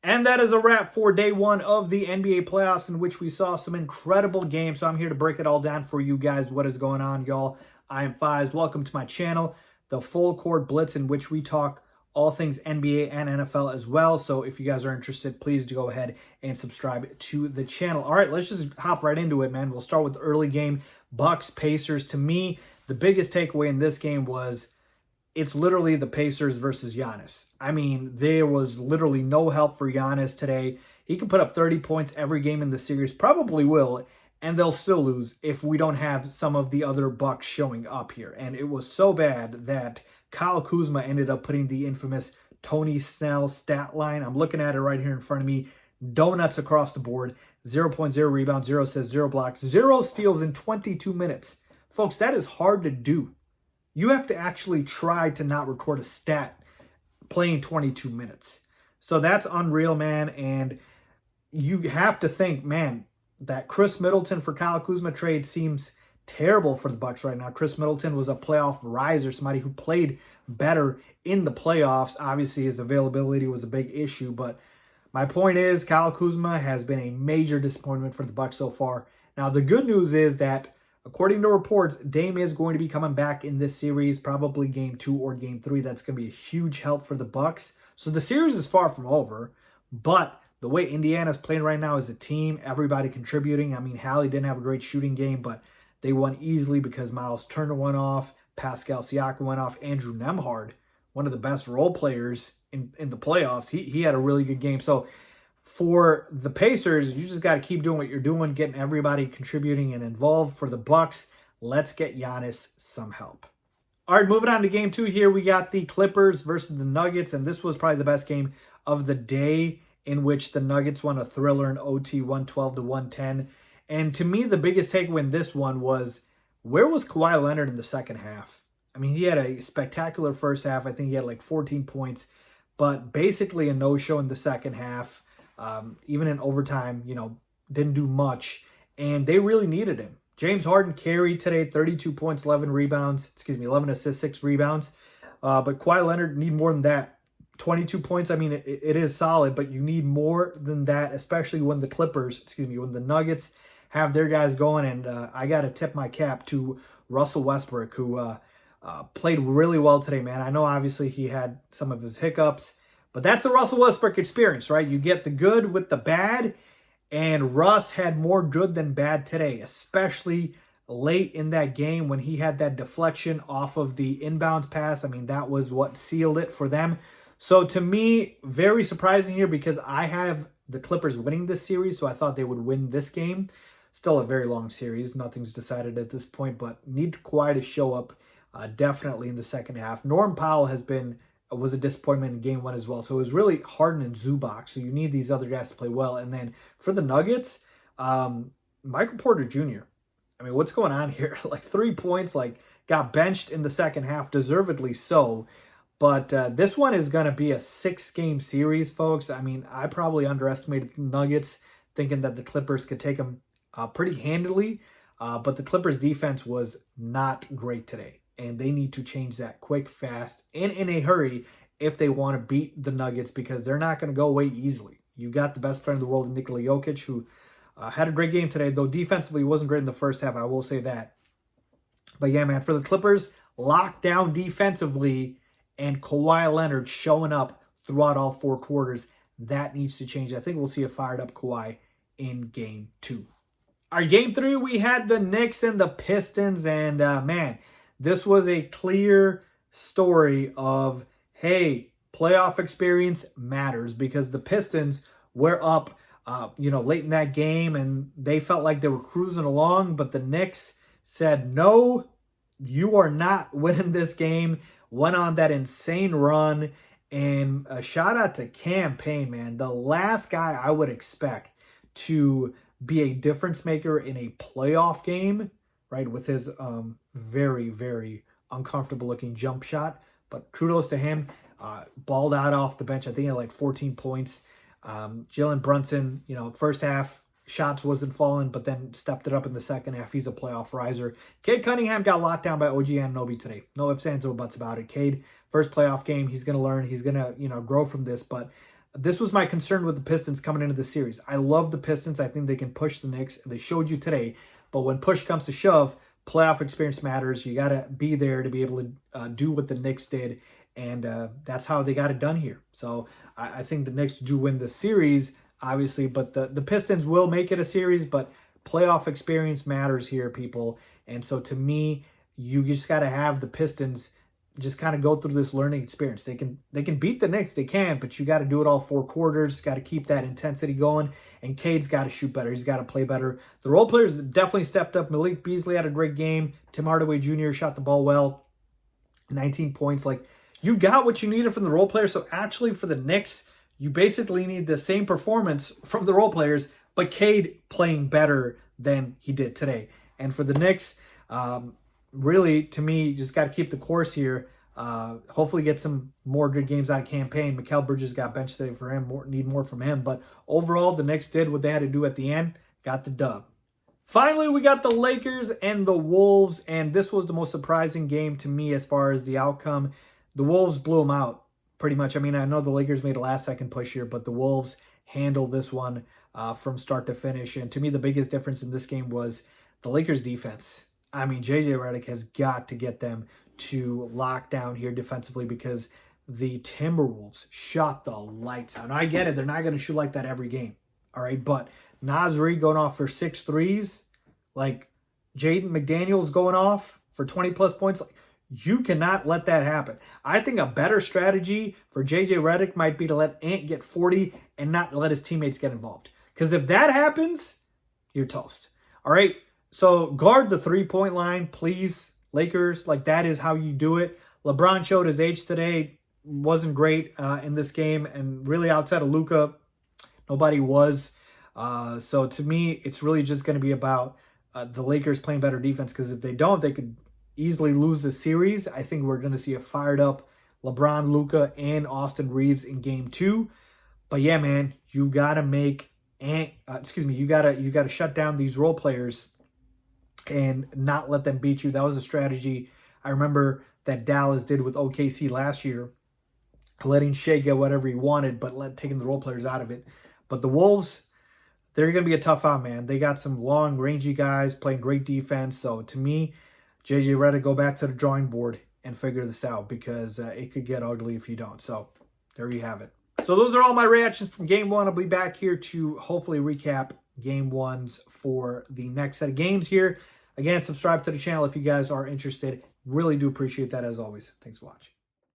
And that is a wrap for day one of the NBA playoffs, in which we saw some incredible games. So I'm here to break it all down for you guys. What is going on, y'all? I am Fies. Welcome to my channel, the Full Court Blitz, in which we talk all things NBA and NFL as well. So if you guys are interested, please do go ahead and subscribe to the channel. All right, let's just hop right into it, man. We'll start with the early game. Bucks, Pacers. To me, the biggest takeaway in this game was it's literally the Pacers versus Giannis. I mean, there was literally no help for Giannis today. He can put up 30 points every game in the series, probably will, and they'll still lose if we don't have some of the other Bucks showing up here. And it was so bad that Kyle Kuzma ended up putting the infamous Tony Snell stat line. I'm looking at it right here in front of me. Donuts across the board. 0.0 rebounds, 0 assists, 0 blocks, 0 steals in 22 minutes. Folks, that is hard to do. You have to actually try to not record a stat playing 22 minutes. So that's unreal, man. And you have to think, man, that Chris Middleton for Kyle Kuzma trade seems terrible for the Bucks right now. Chris Middleton was a playoff riser, somebody who played better in the playoffs. Obviously, his availability was a big issue. But my point is, Kyle Kuzma has been a major disappointment for the Bucks so far. Now, the good news is that according to reports, Dame is going to be coming back in this series, probably game 2 or game 3. That's going to be a huge help for the Bucks. So the series is far from over, but the way Indiana's playing right now as a team, everybody contributing. I mean, Hallie didn't have a great shooting game, but they won easily because Miles Turner went off, Pascal Siakam went off, Andrew Nembhard, one of the best role players in the playoffs. He had a really good game. So for the Pacers, you just got to keep doing what you're doing, getting everybody contributing and involved. For the Bucks, let's get Giannis some help. All right, moving on to game 2 here. We got the Clippers versus the Nuggets, and this was probably the best game of the day, in which the Nuggets won a thriller in OT, 112-110. And to me, the biggest takeaway in this one was, where was Kawhi Leonard in the second half? I mean, he had a spectacular first half. I think he had like 14 points, but basically a no-show in the second half. Even in overtime, didn't do much, and they really needed him. James Harden carried today, 32 points, 11 assists, 6 rebounds. But Kawhi Leonard need more than that. 22 points, I mean, it is solid, but you need more than that, especially when when the Nuggets have their guys going. And I got to tip my cap to Russell Westbrook, who played really well today, man. I know obviously he had some of his hiccups, but that's the Russell Westbrook experience, right? You get the good with the bad, and Russ had more good than bad today, especially late in that game when he had that deflection off of the inbounds pass. I mean, that was what sealed it for them. So to me, very surprising here, because I have the Clippers winning this series, so I thought they would win this game. Still a very long series. Nothing's decided at this point, but need Kawhi to show up definitely in the second half. Norm Powell was a disappointment in game 1 as well. So it was really Harden and Zubac. So you need these other guys to play well. And then for the Nuggets, Michael Porter Jr. I mean, what's going on here? Like 3 points, got benched in the second half, deservedly so. But this one is going to be a 6-game series, folks. I mean, I probably underestimated the Nuggets, thinking that the Clippers could take them pretty handily. But the Clippers defense was not great today. And they need to change that quick, fast, and in a hurry if they want to beat the Nuggets, because they're not going to go away easily. You got the best player in the world, Nikola Jokić, who had a great game today, though defensively he wasn't great in the first half, I will say that. But yeah, man, for the Clippers, locked down defensively, and Kawhi Leonard showing up throughout all 4 quarters, that needs to change. I think we'll see a fired-up Kawhi in game 2. All right, game 3, we had the Knicks and the Pistons, and man, this was a clear story of, hey, playoff experience matters, because the Pistons were up, late in that game, and they felt like they were cruising along, but the Knicks said, no, you are not winning this game. Went on that insane run, and a shout out to Cam Payne, man. The last guy I would expect to be a difference maker in a playoff game, right, with his very, very uncomfortable looking jump shot. But kudos to him. Balled out off the bench. I think he had like 14 points. Jalen Brunson, first half shots wasn't falling, but then stepped it up in the second half. He's a playoff riser. Cade Cunningham got locked down by OG Anunoby today. No ifs, ands, or buts about it. Cade, first playoff game. He's going to learn. He's going to, grow from this. But this was my concern with the Pistons coming into the series. I love the Pistons. I think they can push the Knicks. They showed you today. But when push comes to shove, playoff experience matters. You got to be there to be able to do what the Knicks did. And that's how they got it done here. So I think the Knicks do win the series, obviously. But the Pistons will make it a series. But playoff experience matters here, people. And so to me, you just got to have the Pistons just kind of go through this learning experience. They can beat the Knicks, they can, but you got to do it all 4 quarters. Got to keep that intensity going. And Cade's got to shoot better. He's got to play better. The role players definitely stepped up. Malik Beasley had a great game. Tim Hardaway Jr. shot the ball well. 19 points. Like, you got what you needed from the role players. So actually for the Knicks, you basically need the same performance from the role players, but Cade playing better than he did today. And for the Knicks, really, to me, you just got to keep the course here. Hopefully get some more good games out of campaign. Mikal Bridges got benched today for him. Need more from him. But overall, the Knicks did what they had to do at the end. Got the dub. Finally, we got the Lakers and the Wolves. And this was the most surprising game to me as far as the outcome. The Wolves blew them out pretty much. I mean, I know the Lakers made a last-second push here, but the Wolves handled this one from start to finish. And to me, the biggest difference in this game was the Lakers' defense. I mean, J.J. Redick has got to get them to lock down here defensively because the Timberwolves shot the lights out. And I get it. They're not going to shoot like that every game. All right. But Naz Reid going off for 6 threes, like Jaden McDaniels going off for 20-plus points. Like, you cannot let that happen. I think a better strategy for J.J. Redick might be to let Ant get 40 and not let his teammates get involved. Because if that happens, you're toast. All right. So guard the 3-point line, please, Lakers. Like, that is how you do it. LeBron showed his age today. Wasn't great in this game. And really outside of Luka, nobody was. So to me, it's really just going to be about the Lakers playing better defense. Because if they don't, they could easily lose the series. I think we're going to see a fired up LeBron, Luka, and Austin Reeves in game 2. But yeah, man, you got to make, you got to shut down these role players and not let them beat you. That was a strategy I remember that Dallas did with OKC last year, letting Shea get whatever he wanted, but taking the role players out of it. But the Wolves, they're going to be a tough out, man. They got some long, rangy guys playing great defense. So to me, J.J. Redick, go back to the drawing board and figure this out because it could get ugly if you don't. So there you have it. So those are all my reactions from Game 1. I'll be back here to hopefully recap Game 1s for the next set of games here. Again, subscribe to the channel if you guys are interested. Really do appreciate that as always. Thanks for watching.